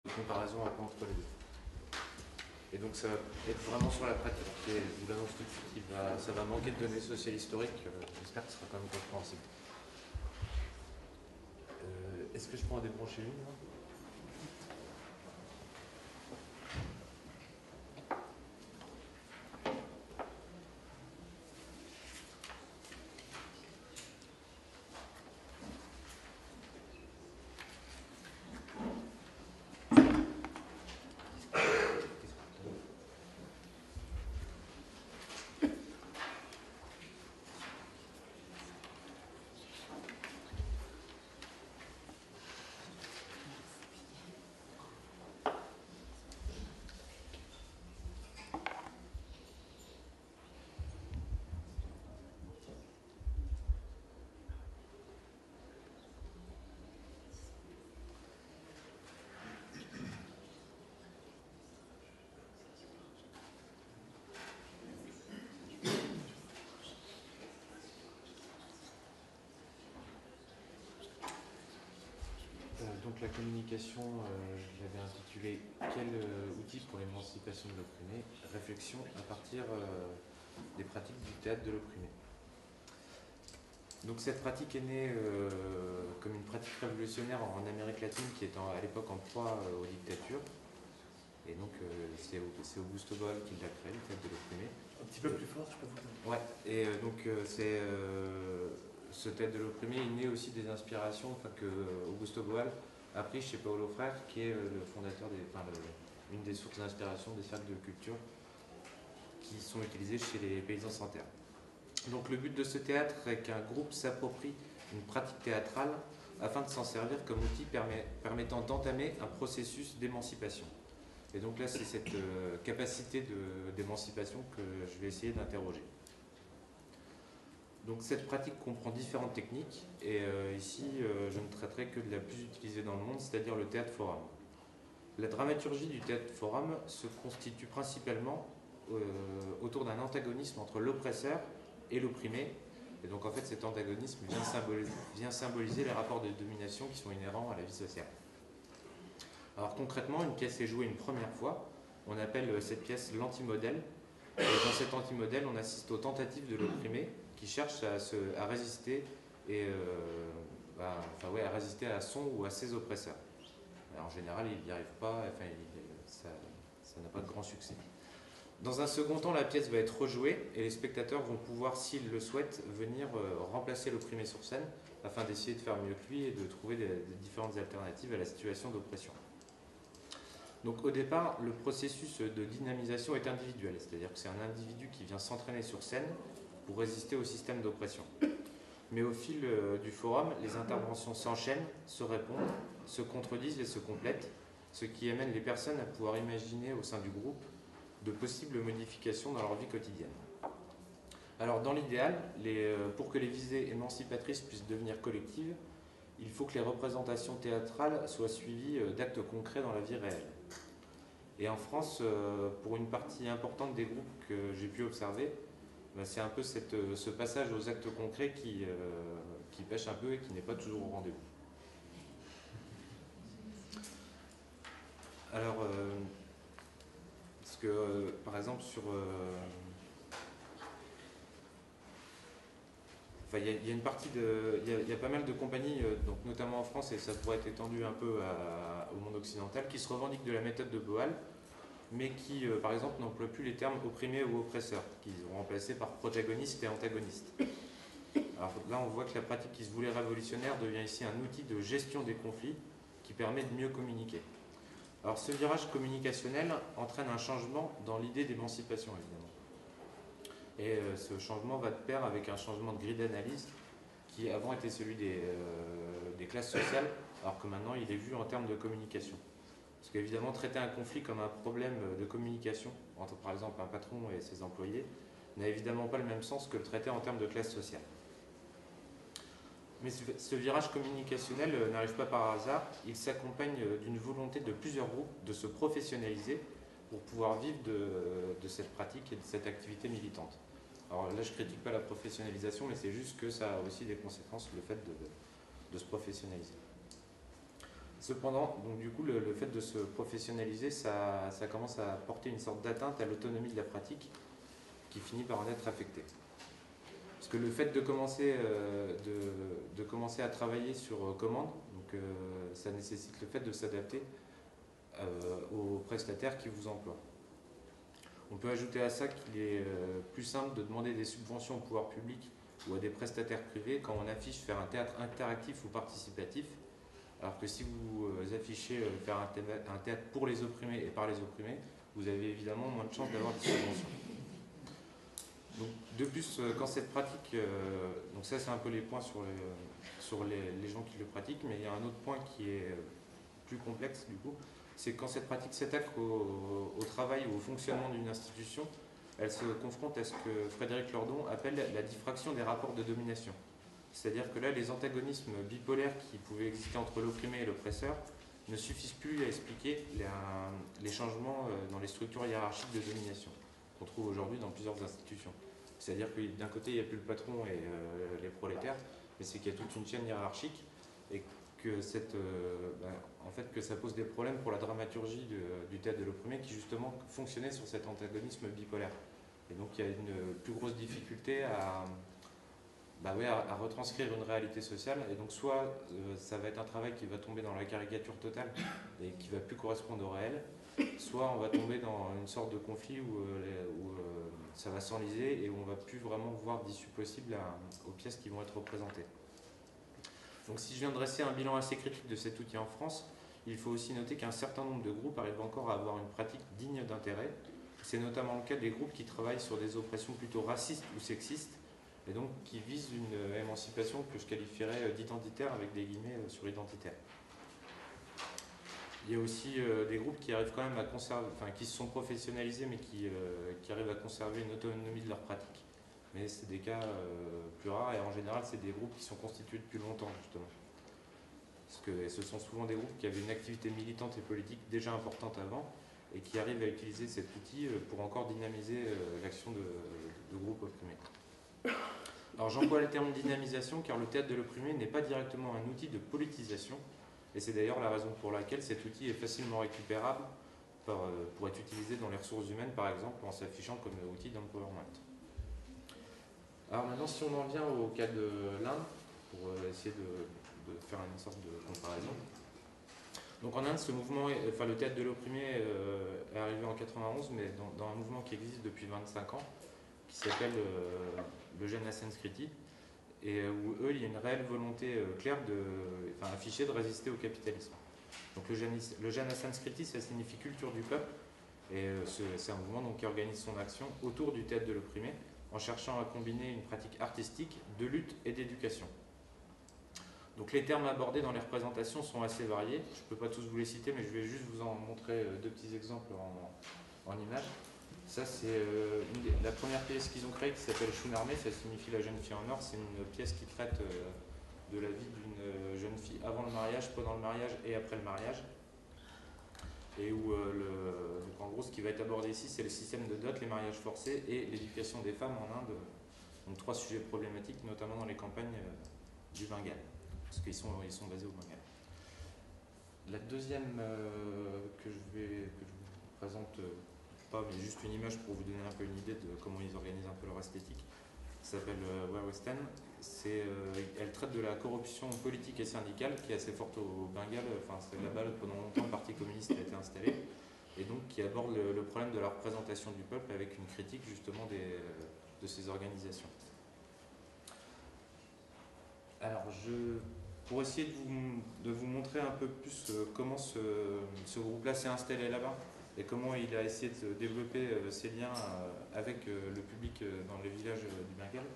de comparaison un peu entre les deux. Et donc ça va être vraiment sur la pratique. Et je vous l'annonce tout de suite, ça va manquer de données sociales historiques. J'espère que ce sera quand même compréhensible. Est-ce que je peux en débrancher une là? Donc la communication, je l'avais intitulée Quel outil pour l'émancipation de l'opprimé? Réflexion à partir des pratiques du théâtre de l'opprimé. Donc cette pratique est née comme une pratique révolutionnaire en Amérique latine qui est à l'époque en proie aux dictatures. Et donc c'est Augusto Boal qui l'a créé, le théâtre de l'opprimé. Un petit peu plus fort, je peux vous dire. Ouais, et donc ce théâtre de l'opprimé est né aussi des inspirations que Augusto Boal a pris chez Paulo Freire, qui est le fondateur une des sources d'inspiration des cercles de culture qui sont utilisés chez les paysans sans terre. Donc le but de ce théâtre est qu'un groupe s'approprie une pratique théâtrale afin de s'en servir comme outil permettant d'entamer un processus d'émancipation. Et donc là, c'est cette capacité d'émancipation que je vais essayer d'interroger. Donc cette pratique comprend différentes techniques, et ici, je ne traiterai que de la plus utilisée dans le monde, c'est-à-dire le théâtre forum. La dramaturgie du théâtre forum se constitue principalement autour d'un antagonisme entre l'oppresseur et l'opprimé. Et donc en fait, cet antagonisme vient symboliser les rapports de domination qui sont inhérents à la vie sociale. Alors concrètement, une pièce est jouée une première fois. On appelle cette pièce l'antimodèle. Et dans cet antimodèle, on assiste aux tentatives de l'opprimé qui cherche à résister et à résister à son ou à ses oppresseurs. Alors, en général, il n'y arrive pas, ça n'a pas de grand succès. Dans un second temps, la pièce va être rejouée et les spectateurs vont pouvoir, s'ils le souhaitent, venir remplacer l'opprimé sur scène afin d'essayer de faire mieux que lui et de trouver des différentes alternatives à la situation d'oppression. Donc au départ, le processus de dynamisation est individuel, c'est-à-dire que c'est un individu qui vient s'entraîner sur scène pour résister au système d'oppression. Mais au fil du forum, les interventions s'enchaînent, se répondent, se contredisent et se complètent, ce qui amène les personnes à pouvoir imaginer au sein du groupe de possibles modifications dans leur vie quotidienne. Alors dans l'idéal, pour que les visées émancipatrices puissent devenir collectives, il faut que les représentations théâtrales soient suivies d'actes concrets dans la vie réelle. Et en France, pour une partie importante des groupes que j'ai pu observer, c'est un peu ce passage aux actes concrets qui pêche un peu et qui n'est pas toujours au rendez-vous. Alors, parce que par exemple il y a une partie il y a pas mal de compagnies, donc notamment en France, et ça pourrait être étendu un peu au monde occidental, qui se revendiquent de la méthode de Boal, mais qui, par exemple, n'emploient plus les termes opprimé ou oppresseur, qu'ils ont remplacés par protagoniste et antagoniste. Alors là, on voit que la pratique qui se voulait révolutionnaire devient ici un outil de gestion des conflits qui permet de mieux communiquer. Alors ce virage communicationnel entraîne un changement dans l'idée d'émancipation, évidemment. Et ce changement va de pair avec un changement de grille d'analyse qui avant était celui des classes sociales, alors que maintenant il est vu en termes de communication. Parce qu'évidemment, traiter un conflit comme un problème de communication entre, par exemple, un patron et ses employés n'a évidemment pas le même sens que le traiter en termes de classe sociale. Mais ce virage communicationnel n'arrive pas par hasard, il s'accompagne d'une volonté de plusieurs groupes de se professionnaliser pour pouvoir vivre de cette pratique et de cette activité militante. Alors là, je ne critique pas la professionnalisation, mais c'est juste que ça a aussi des conséquences, le fait de se professionnaliser. Cependant, donc du coup, le fait de se professionnaliser, ça commence à porter une sorte d'atteinte à l'autonomie de la pratique qui finit par en être affectée. Parce que le fait de commencer à travailler sur commande, donc, ça nécessite le fait de s'adapter aux prestataires qui vous emploient. On peut ajouter à ça qu'il est plus simple de demander des subventions au pouvoir public ou à des prestataires privés quand on affiche faire un théâtre interactif ou participatif, alors que si vous affichez faire un théâtre pour les opprimés et par les opprimés, vous avez évidemment moins de chances d'avoir des subventions. Donc, de plus, quand cette pratique, donc ça c'est un peu les points sur les gens qui le pratiquent, mais il y a un autre point qui est plus complexe du coup, c'est que quand cette pratique s'attaque au travail ou au fonctionnement d'une institution, elle se confronte à ce que Frédéric Lordon appelle la diffraction des rapports de domination. C'est-à-dire que là, les antagonismes bipolaires qui pouvaient exister entre l'opprimé et l'oppresseur ne suffisent plus à expliquer les changements dans les structures hiérarchiques de domination qu'on trouve aujourd'hui dans plusieurs institutions. C'est-à-dire que d'un côté, il n'y a plus le patron et les prolétaires, mais c'est qu'il y a toute une chaîne hiérarchique et que, en fait, que ça pose des problèmes pour la dramaturgie du théâtre de l'opprimé qui justement fonctionnait sur cet antagonisme bipolaire. Et donc il y a une plus grosse difficulté à retranscrire une réalité sociale. Et donc soit ça va être un travail qui va tomber dans la caricature totale et qui va plus correspondre au réel, soit on va tomber dans une sorte de conflit où ça va s'enliser et où on va plus vraiment voir d'issue possible aux pièces qui vont être représentées. Donc si je viens de dresser un bilan assez critique de cet outil en France, il faut aussi noter qu'un certain nombre de groupes arrivent encore à avoir une pratique digne d'intérêt. C'est notamment le cas des groupes qui travaillent sur des oppressions plutôt racistes ou sexistes, et donc qui visent une émancipation que je qualifierais d'identitaire avec des guillemets sur identitaire. Il y a aussi des groupes qui arrivent quand même à conserver, enfin qui se sont professionnalisés mais qui arrivent à conserver une autonomie de leur pratique. Mais c'est des cas plus rares et en général c'est des groupes qui sont constitués depuis longtemps justement. Parce que ce sont souvent des groupes qui avaient une activité militante et politique déjà importante avant et qui arrivent à utiliser cet outil pour encore dynamiser l'action de groupes opprimés. Alors j'emploie le terme dynamisation car le théâtre de l'opprimé n'est pas directement un outil de politisation et c'est d'ailleurs la raison pour laquelle cet outil est facilement récupérable pour être utilisé dans les ressources humaines par exemple en s'affichant comme outil d'empowerment. Alors maintenant si on en vient au cas de l'Inde pour essayer de faire une sorte de comparaison. Donc en Inde, le théâtre de l'opprimé est arrivé en 91, mais dans un mouvement qui existe depuis 25 ans, qui s'appelle le Jana Sanskriti, et où eux, il y a une réelle volonté claire affichée de résister au capitalisme. Donc le Jana Sanskriti, ça signifie culture du peuple, et c'est un mouvement donc, qui organise son action autour du théâtre de l'opprimé, en cherchant à combiner une pratique artistique, de lutte et d'éducation. Donc les termes abordés dans les représentations sont assez variés. Je ne peux pas tous vous les citer, mais je vais juste vous en montrer deux petits exemples en images. Ça, c'est la première pièce qu'ils ont créée qui s'appelle Shunarme, ça signifie la jeune fille en or. C'est une pièce qui traite de la vie d'une jeune fille avant le mariage, pendant le mariage et après le mariage. Et où, donc en gros, ce qui va être abordé ici, c'est le système de dot, les mariages forcés et l'éducation des femmes en Inde. Donc trois sujets problématiques, notamment dans les campagnes du Bengale. Parce qu'ils sont basés au Bengale. La deuxième que je vous présente, pas mais juste une image pour vous donner un peu une idée de comment ils organisent un peu leur esthétique, s'appelle Western. Elle traite de la corruption politique et syndicale qui est assez forte au Bengale. Enfin, c'est là-bas pendant longtemps le Parti communiste a été installé et donc qui aborde le problème de la représentation du peuple avec une critique justement de ces organisations. Alors, pour essayer de vous montrer un peu plus comment ce groupe-là s'est installé là-bas et comment il a essayé de développer ses liens avec le public dans les villages du Bengale,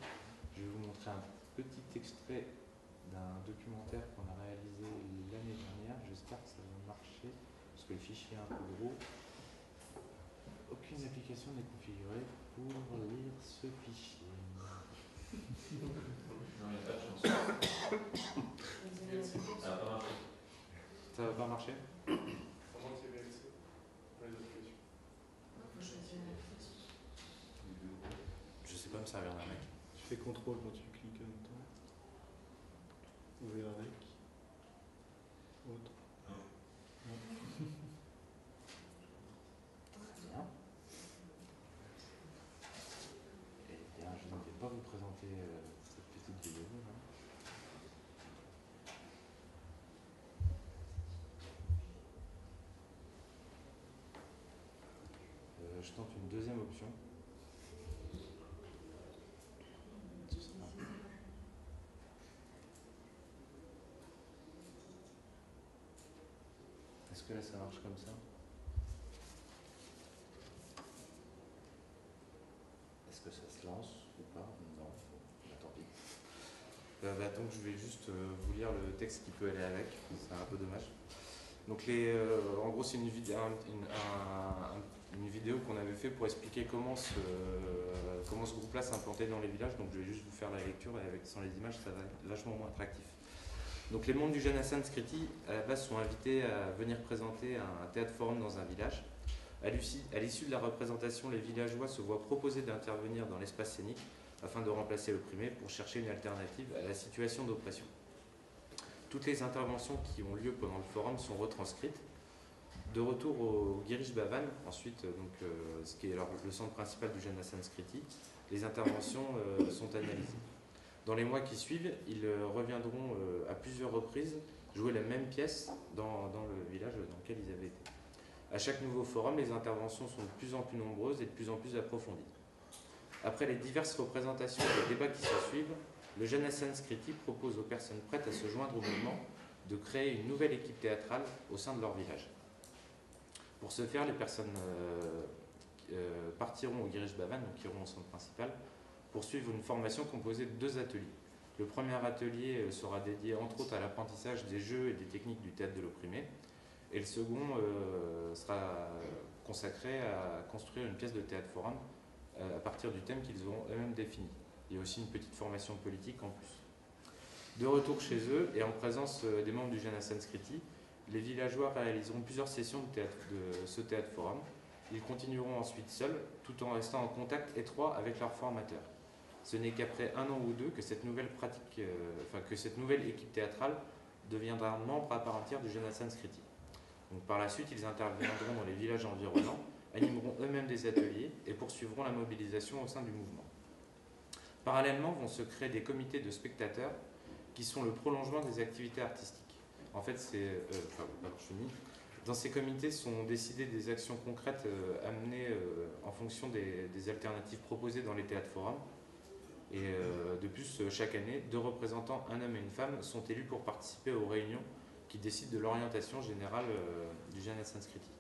je vais vous montrer un petit extrait d'un documentaire qu'on a réalisé l'année dernière. J'espère que ça va marcher, parce que le fichier est un peu gros. Aucune application n'est configurée pour lire ce fichier. Non, il n'y a pas de chance. Ça va pas marcher. Ça va pas marcher? Comment c'est VLC pour les applications? Je sais pas me servir d'un mec. Tu fais contrôle quand tu cliques en même temps. Ouvrir avec. Autre. je tente une deuxième option. Est-ce que là ça marche comme ça? Est-ce que ça se lance ou pas? Non, tant pis. Donc je vais juste vous lire le texte qui peut aller avec, c'est un peu dommage. Donc en gros c'est une vidéo qu'on avait fait pour expliquer comment ce groupe-là s'implantait dans les villages. Donc je vais juste vous faire la lecture et sans les images ça va être vachement moins attractif. Donc les membres du Janasan Skriti à la base sont invités à venir présenter un théâtre forum dans un village. À l'issue de la représentation, les villageois se voient proposer d'intervenir dans l'espace scénique afin de remplacer l'opprimé pour chercher une alternative à la situation d'oppression. Toutes les interventions qui ont lieu pendant le forum sont retranscrites. De retour au Girish Bhavan, ensuite, ce qui est le centre principal du Janasan Skriti, les interventions sont analysées. Dans les mois qui suivent, ils reviendront à plusieurs reprises jouer la même pièce dans le village dans lequel ils avaient été. À chaque nouveau forum, les interventions sont de plus en plus nombreuses et de plus en plus approfondies. Après les diverses représentations et les débats qui se suivent, le Janasan Skriti propose aux personnes prêtes à se joindre au mouvement de créer une nouvelle équipe théâtrale au sein de leur village. Pour ce faire, les personnes partiront au Girish Bhavan, donc iront au centre principal, pour suivre une formation composée de 2 ateliers. Le premier atelier sera dédié entre autres à l'apprentissage des jeux et des techniques du théâtre de l'opprimé, et le second sera consacré à construire une pièce de théâtre forum à partir du thème qu'ils auront eux-mêmes défini. Il y a aussi une petite formation politique en plus. De retour chez eux et en présence des membres du Janasan Skriti, les villageois réaliseront plusieurs sessions de ce théâtre forum. Ils continueront ensuite seuls, tout en restant en contact étroit avec leurs formateurs. Ce n'est qu'après 1 an ou 2 que cette nouvelle équipe théâtrale deviendra membre à part entière du Janasan Skriti. Donc, par la suite, ils interviendront dans les villages environnants, animeront eux-mêmes des ateliers et poursuivront la mobilisation au sein du mouvement. Parallèlement, vont se créer des comités de spectateurs qui sont le prolongement des activités artistiques. En fait, dans ces comités sont décidées des actions concrètes amenées en fonction des alternatives proposées dans les théâtres forums. Et de plus, chaque année, 2 représentants, un homme et une femme, sont élus pour participer aux réunions qui décident de l'orientation générale du Janasan Skriti.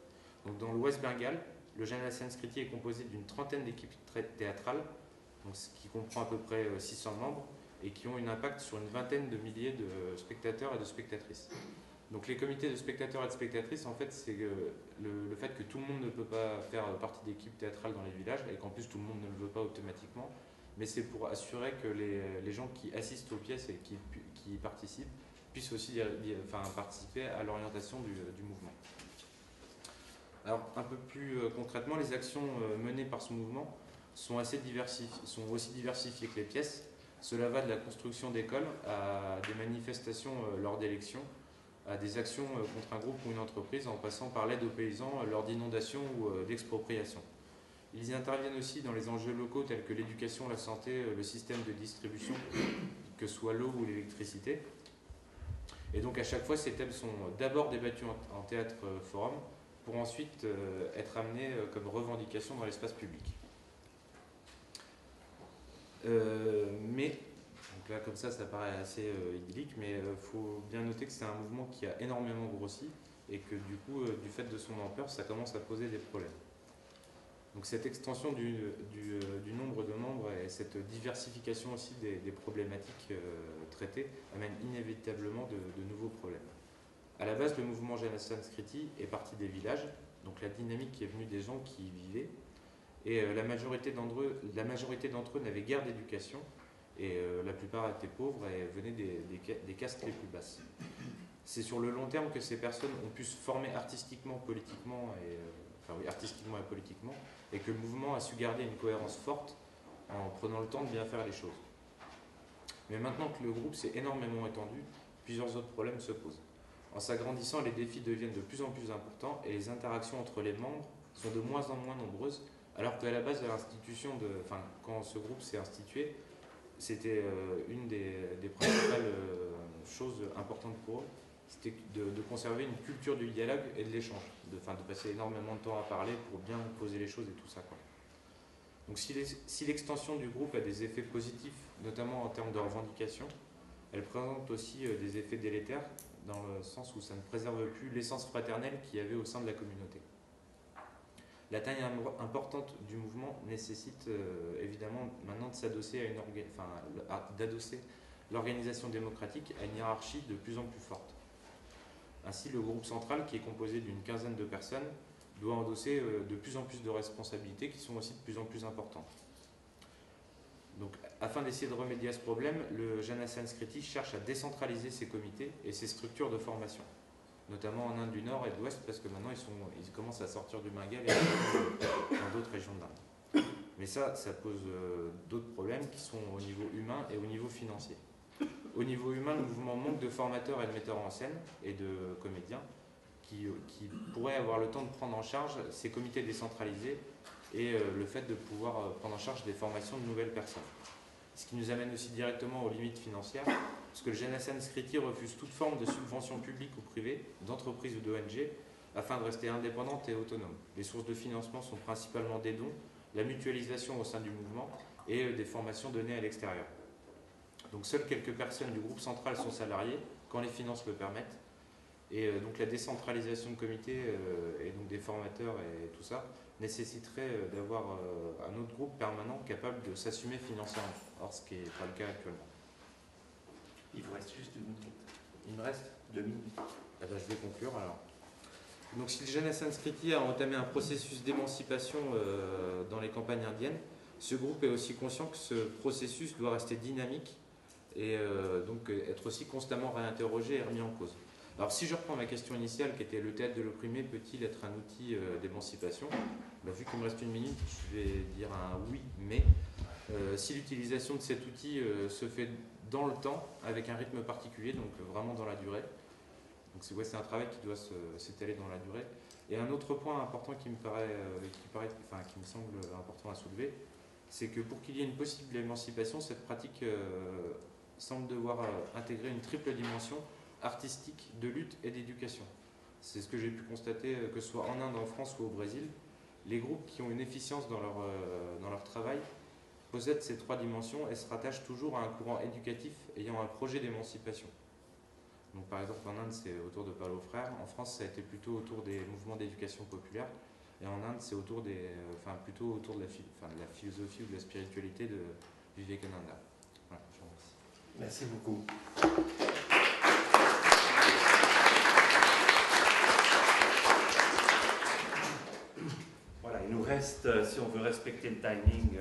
Donc, dans l'Ouest Bengale, le Janasan Skriti est composé d'une 30aine d'équipes théâtrales, donc ce qui comprend à peu près 600 membres, et qui ont un impact sur une vingtaine de milliers de spectateurs et de spectatrices. Donc les comités de spectateurs et de spectatrices, en fait, c'est le fait que tout le monde ne peut pas faire partie d'équipes théâtrales dans les villages, et qu'en plus tout le monde ne le veut pas automatiquement, mais c'est pour assurer que les gens qui assistent aux pièces et qui participent puissent aussi participer à l'orientation du mouvement. Alors un peu plus concrètement, les actions menées par ce mouvement sont aussi diversifiées que les pièces. Cela va de la construction d'écoles à des manifestations lors d'élections, à des actions contre un groupe ou une entreprise, en passant par l'aide aux paysans lors d'inondations ou d'expropriations. Ils y interviennent aussi dans les enjeux locaux tels que l'éducation, la santé, le système de distribution, que ce soit l'eau ou l'électricité. Et donc à chaque fois, ces thèmes sont d'abord débattus en théâtre forum, pour ensuite être amenés comme revendication dans l'espace public. Donc là comme ça paraît assez idyllique, mais il faut bien noter que c'est un mouvement qui a énormément grossi et que du coup, du fait de son ampleur, ça commence à poser des problèmes. Donc cette extension du nombre de membres et cette diversification aussi des problématiques traitées amène inévitablement de nouveaux problèmes. À la base, le mouvement Janasan Skriti est parti des villages, donc la dynamique qui est venue des gens qui y vivaient, et la majorité d'entre eux n'avaient guère d'éducation, et la plupart étaient pauvres et venaient des castes les plus basses. C'est sur le long terme que ces personnes ont pu se former artistiquement et politiquement, et que le mouvement a su garder une cohérence forte en prenant le temps de bien faire les choses. Mais maintenant que le groupe s'est énormément étendu, plusieurs autres problèmes se posent. En s'agrandissant, les défis deviennent de plus en plus importants et les interactions entre les membres sont de moins en moins nombreuses, alors qu'à la base de l'institution, quand ce groupe s'est institué, c'était une des principales choses importantes pour eux, c'était de conserver une culture du dialogue et de l'échange, de passer énormément de temps à parler pour bien poser les choses et tout ça, quoi. Donc si l'extension du groupe a des effets positifs, notamment en termes de revendication, elle présente aussi des effets délétères, dans le sens où ça ne préserve plus l'essence fraternelle qu'il y avait au sein de la communauté. La taille importante du mouvement nécessite évidemment maintenant de s'adosser d'adosser l'organisation démocratique à une hiérarchie de plus en plus forte. Ainsi, le groupe central, qui est composé d'une quinzaine de personnes, doit endosser de plus en plus de responsabilités qui sont aussi de plus en plus importantes. Donc, afin d'essayer de remédier à ce problème, le Jana Sanskriti cherche à décentraliser ses comités et ses structures de formation, notamment en Inde du Nord et de l'Ouest, parce que maintenant ils commencent à sortir du Bengale et dans d'autres régions de l'Inde. Mais ça pose d'autres problèmes qui sont au niveau humain et au niveau financier. Au niveau humain, le mouvement manque de formateurs et de metteurs en scène et de comédiens qui pourraient avoir le temps de prendre en charge ces comités décentralisés et le fait de pouvoir prendre en charge des formations de nouvelles personnes. Ce qui nous amène aussi directement aux limites financières, parce que le Jana Sanskriti refuse toute forme de subvention publique ou privée, d'entreprise ou d'ONG, afin de rester indépendante et autonome. Les sources de financement sont principalement des dons, la mutualisation au sein du mouvement et des formations données à l'extérieur. Donc seules quelques personnes du groupe central sont salariées, quand les finances le permettent. Et donc la décentralisation de comités et donc des formateurs et tout ça nécessiterait d'avoir un autre groupe permanent capable de s'assumer financièrement. Or, ce qui n'est pas le cas actuellement. Il vous reste juste 2 minutes. Il me reste 2 minutes. Eh ben, je vais conclure alors. Donc si le Jana Sanskriti a entamé un processus d'émancipation dans les campagnes indiennes, ce groupe est aussi conscient que ce processus doit rester dynamique et donc être aussi constamment réinterrogé et remis en cause. Alors si je reprends ma question initiale qui était le théâtre de l'opprimé peut-il être un outil d'émancipation, vu qu'il me reste 1 minute, je vais dire un oui, mais si l'utilisation de cet outil se fait dans le temps, avec un rythme particulier, donc vraiment dans la durée, donc c'est un travail qui doit s'étaler dans la durée. Et un autre point important qui me semble important à soulever, c'est que pour qu'il y ait une possible émancipation, cette pratique semble devoir intégrer une triple dimension artistique, de lutte et d'éducation. C'est ce que j'ai pu constater, que ce soit en Inde, en France ou au Brésil. Les groupes qui ont une efficience dans leur travail possèdent ces 3 dimensions et se rattachent toujours à un courant éducatif ayant un projet d'émancipation. Donc, par exemple, en Inde, c'est autour de Paulo Freire. En France, ça a été plutôt autour des mouvements d'éducation populaire. Et en Inde, c'est plutôt autour de la philosophie ou de la spiritualité de Vivekananda. Voilà, je vous remercie. Merci beaucoup. Voilà, il nous reste, si on veut respecter le timing,